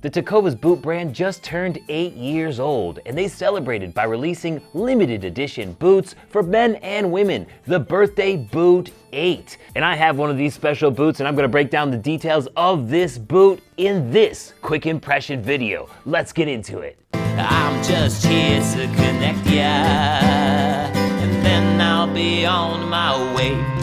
The Tecovas boot brand just turned 8 years old, and they celebrated by releasing limited edition boots for men and women, the Birthday Boot 8. And I have one of these special boots, and I'm gonna break down the details of this boot in this quick impression video. Let's get into it. I'm just here to connect ya, and then I'll be on my way.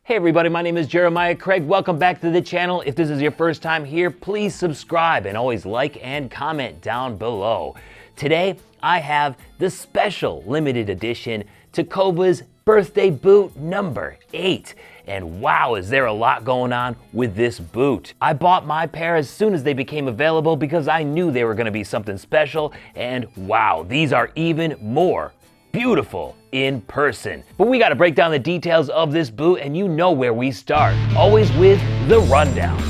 Hey everybody, my name is Jeremiah Craig. Welcome back to the channel. If this is your first time here, please subscribe and always like and comment down below. Today, I have the special limited edition Tecovas Birthday Boot number 8. And wow, is there a lot going on with this boot. I bought my pair as soon as they became available because I knew they were gonna be something special, and wow, these are even more beautiful in person. But we gotta break down the details of this boot, and you know where we start, always with the rundown.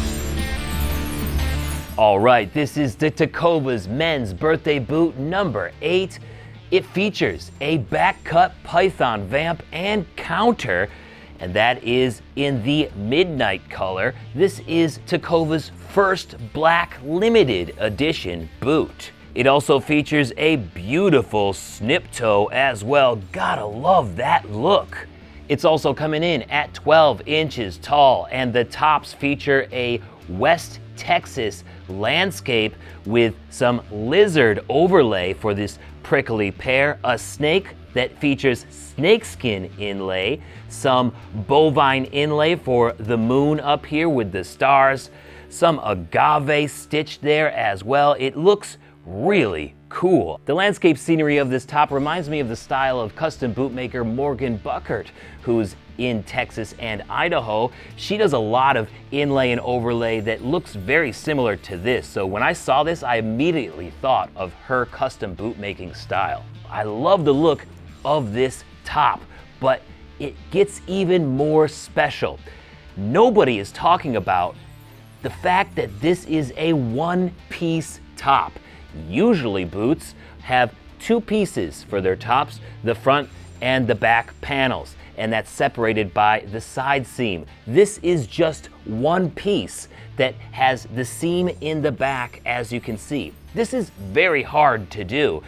All right, this is the Tecovas men's birthday boot number 8. It features a back cut python vamp and counter, and that is in the midnight color. This is Tecovas' first black limited edition boot. It also features a beautiful snip toe as well. Gotta love that look. It's also coming in at 12 inches tall, and the tops feature a West Texas landscape with some lizard overlay for this prickly pear, a snake that features snakeskin inlay, some bovine inlay for the moon up here with the stars, some agave stitched there as well. It looks really cool. The landscape scenery of this top reminds me of the style of custom bootmaker Morgan Buckert, who's in Texas and Idaho. She does a lot of inlay and overlay that looks very similar to this. So when I saw this, I immediately thought of her custom bootmaking style. I love the look of this top, but it gets even more special. Nobody is talking about the fact that this is a one-piece top. Usually boots have two pieces for their tops, the front and the back panels, and that's separated by the side seam. This is just one piece that has the seam in the back, as you can see. This is very hard to do.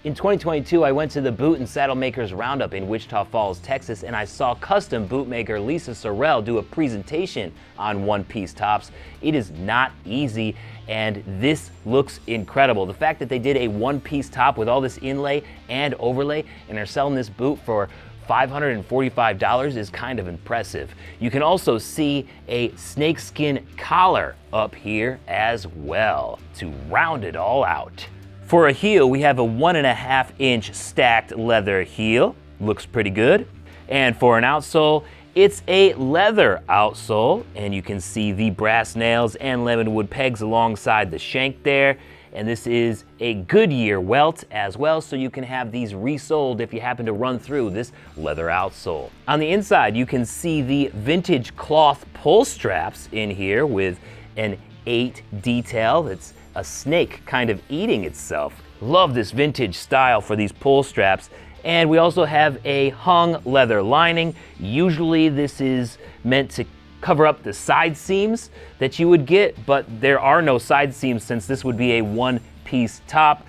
In 2022, I went to the Boot and Saddle Makers Roundup in Wichita Falls, Texas, and I saw custom bootmaker Lisa Sorrell do a presentation on one-piece tops. It is not easy, and this looks incredible. The fact that they did a one-piece top with all this inlay and overlay and are selling this boot for $545 is kind of impressive. You can also see a snakeskin collar up here as well to round it all out. For a heel, we have a 1.5 inch stacked leather heel. Looks pretty good. And for an outsole, it's a leather outsole, and you can see the brass nails and lemonwood pegs alongside the shank there. And this is a Goodyear welt as well, so you can have these resoled if you happen to run through this leather outsole. On the inside, you can see the vintage cloth pull straps in here with an 8 detail that's a snake kind of eating itself. Love this vintage style for these pull straps. And we also have a hung leather lining. Usually this is meant to cover up the side seams that you would get, but there are no side seams since this would be a one-piece top.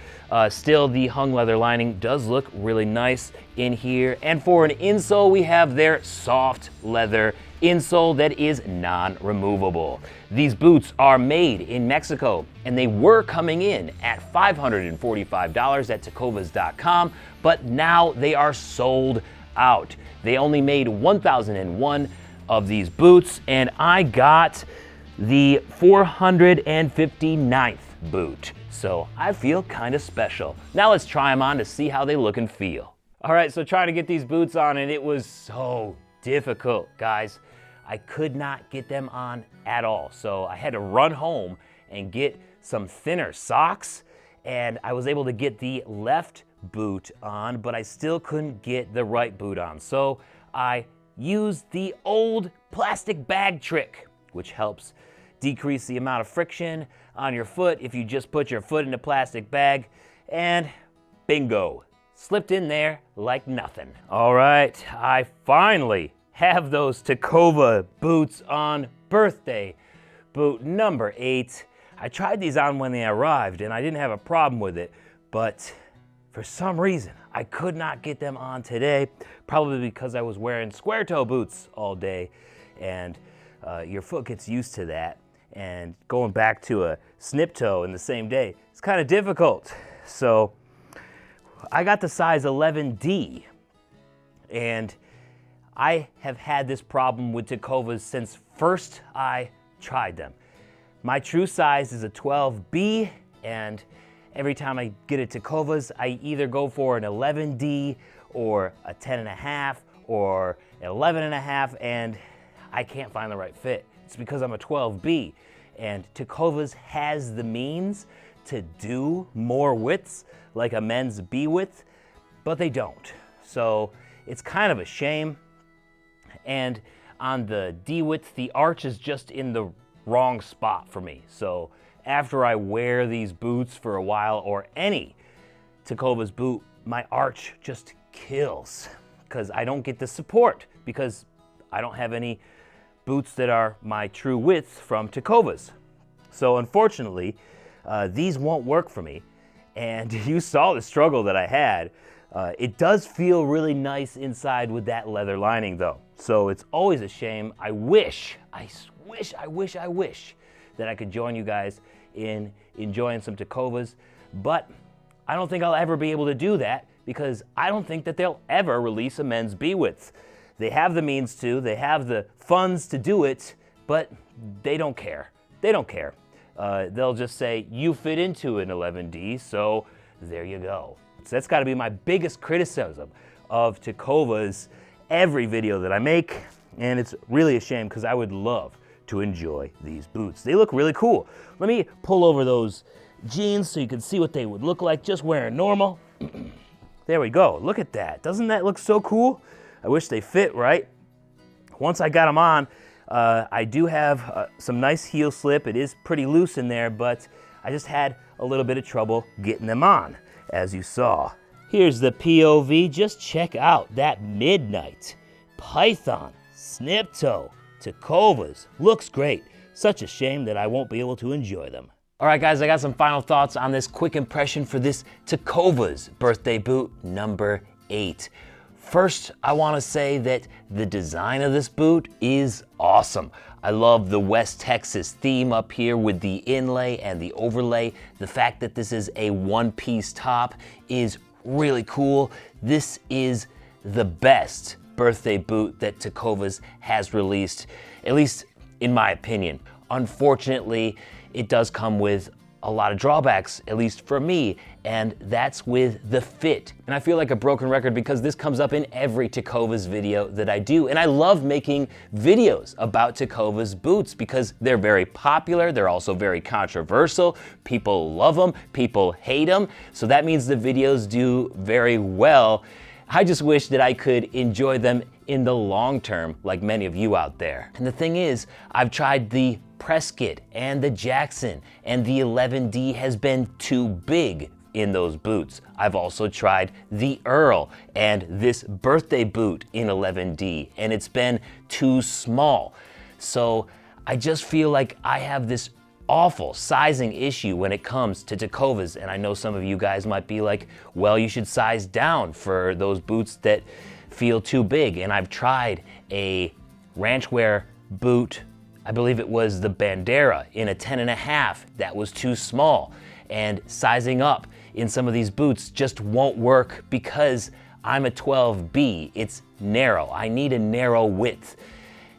Still, the hung leather lining does look really nice in here. And for an insole, we have their soft leather insole that is non-removable. These boots are made in Mexico, and they were coming in at $545 at tecovas.com, but now they are sold out. They only made 1,001 of these boots, and I got the 459th boot. So I feel kind of special. Now let's try them on to see how they look and feel. All right, so trying to get these boots on, and it was so difficult, guys. I could not get them on at all. So I had to run home and get some thinner socks, and I was able to get the left boot on, but I still couldn't get the right boot on. So I used the old plastic bag trick, which helps decrease the amount of friction on your foot if you just put your foot in a plastic bag, and bingo, slipped in there like nothing. All right, I finally have those Tecova boots on birthday boot number 8. I tried these on when they arrived and I didn't have a problem with it, but for some reason, I could not get them on today, probably because I was wearing square toe boots all day, and your foot gets used to that, and going back to a snip toe in the same day, it's kind of difficult. So I got the size 11D, and I have had this problem with Tecovas since first I tried them. My true size is a 12B, and every time I get a Tecovas, I either go for an 11D or a 10.5 or an 11.5, and I can't find the right fit. It's because I'm a 12B, and Tecovas has the means to do more widths, like a men's B width, but they don't. So it's kind of a shame. And on the D width, the arch is just in the wrong spot for me. So after I wear these boots for a while, or any Tecovas boot, my arch just kills because I don't get the support, because I don't have any boots that are my true width from Tecovas. So unfortunately, these won't work for me. And you saw the struggle that I had. It does feel really nice inside with that leather lining though. So it's always a shame. I wish that I could join you guys in enjoying some Tecovas, but I don't think I'll ever be able to do that because I don't think that they'll ever release a men's B width. They have the means to, they have the funds to do it, but they don't care. They don't care. They'll just say, you fit into an 11D, so there you go. So that's gotta be my biggest criticism of Tecovas every video that I make, and it's really a shame because I would love to enjoy these boots. They look really cool. Let me pull over those jeans so you can see what they would look like just wearing normal. There we go, look at that. Doesn't that look so cool? I wish they fit right. Once I got them on, I do have some nice heel slip. It is pretty loose in there, but I just had a little bit of trouble getting them on, as you saw. Here's the POV. Just check out that midnight python snip toe Tecovas. Looks great. Such a shame that I won't be able to enjoy them. All right, guys, I got some final thoughts on this quick impression for this Tecovas birthday boot number 8. First, I want to say that the design of this boot is awesome. I love the West Texas theme up here with the inlay and the overlay. The fact that this is a one-piece top is really cool. This is the best birthday boot that Tecovas has released, at least in my opinion. Unfortunately, it does come with a lot of drawbacks, at least for me, and that's with the fit. And I feel like a broken record because this comes up in every Tecovas video that I do, and I love making videos about Tecovas boots because they're very popular, they're also very controversial, people love them, people hate them, so that means the videos do very well. I just wish that I could enjoy them in the long term, like many of you out there. And the thing is, I've tried the Prescott and the Jackson, and the 11D has been too big in those boots. I've also tried the Earl and this birthday boot in 11D, and it's been too small. So I just feel like I have this awful sizing issue when it comes to Tecovas, and I know some of you guys might be like, well, you should size down for those boots that feel too big. And I've tried a ranch wear boot, I believe it was the Bandera, in a 10.5 that was too small, and sizing up in some of these boots just won't work because I'm a 12B. It's narrow. I need a narrow width,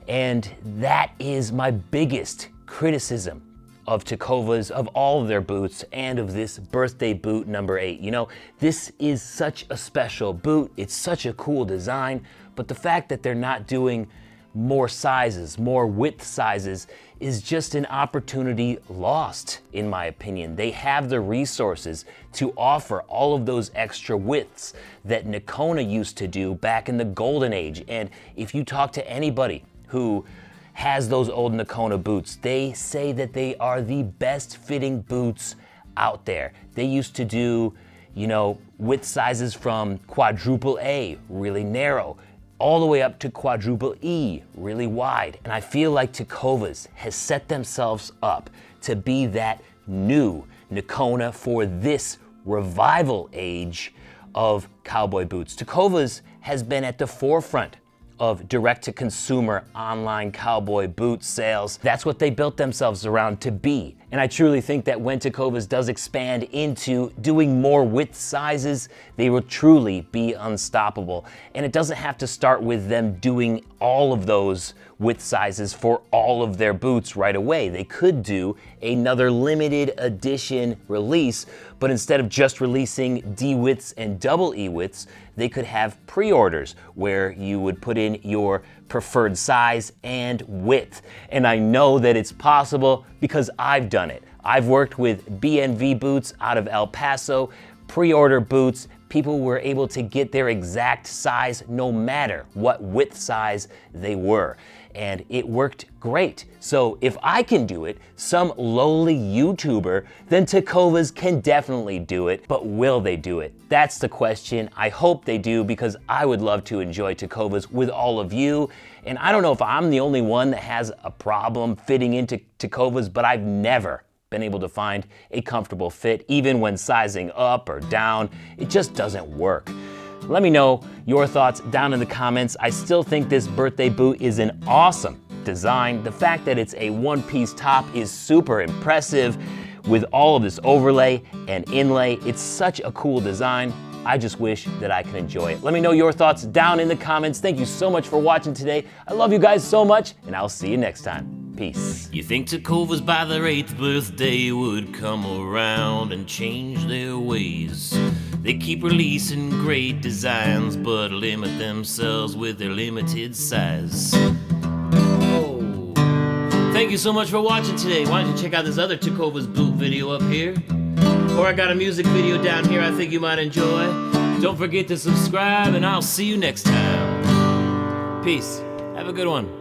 and that is my biggest criticism of Tecovas, of all of their boots, and of this birthday boot number 8. You know, this is such a special boot. It's such a cool design, but the fact that they're not doing more sizes, more width sizes, is just an opportunity lost, in my opinion. They have the resources to offer all of those extra widths that Nakona used to do back in the golden age. And if you talk to anybody who has those old Nakona boots, they say that they are the best fitting boots out there. They used to do, you know, width sizes from quadruple A, really narrow, all the way up to quadruple E, really wide. And I feel like Tecovas has set themselves up to be that new Nakona for this revival age of cowboy boots. Tecovas has been at the forefront of direct-to-consumer online cowboy boot sales. That's what they built themselves around to be. And I truly think that when Tecovas does expand into doing more width sizes, they will truly be unstoppable. And it doesn't have to start with them doing all of those width sizes for all of their boots right away. They could do another limited edition release, but instead of just releasing D widths and double E widths, they could have pre-orders where you would put in your preferred size and width. And I know that it's possible because I've done it. I've worked with BNV boots out of El Paso, pre-order boots. People were able to get their exact size no matter what width size they were. And it worked great. So if I can do it, some lowly YouTuber, then Tecovas can definitely do it. But will they do it? That's the question. I hope they do because I would love to enjoy Tecovas with all of you. And I don't know if I'm the only one that has a problem fitting into Tecovas, but I've never been able to find a comfortable fit, even when sizing up or down. It just doesn't work. Let me know your thoughts down in the comments. I still think this birthday boot is an awesome design. The fact that it's a one-piece top is super impressive with all of this overlay and inlay. It's such a cool design. I just wish that I could enjoy it. Let me know your thoughts down in the comments. Thank you so much for watching today. I love you guys so much, and I'll see you next time. Peace. You think Tecovas by their 8th birthday would come around and change their ways? They keep releasing great designs, but limit themselves with their limited size. Oh. Thank you so much for watching today. Why don't you check out this other Tecovas boot video up here? Or I got a music video down here I think you might enjoy. Don't forget to subscribe, and I'll see you next time. Peace. Have a good one.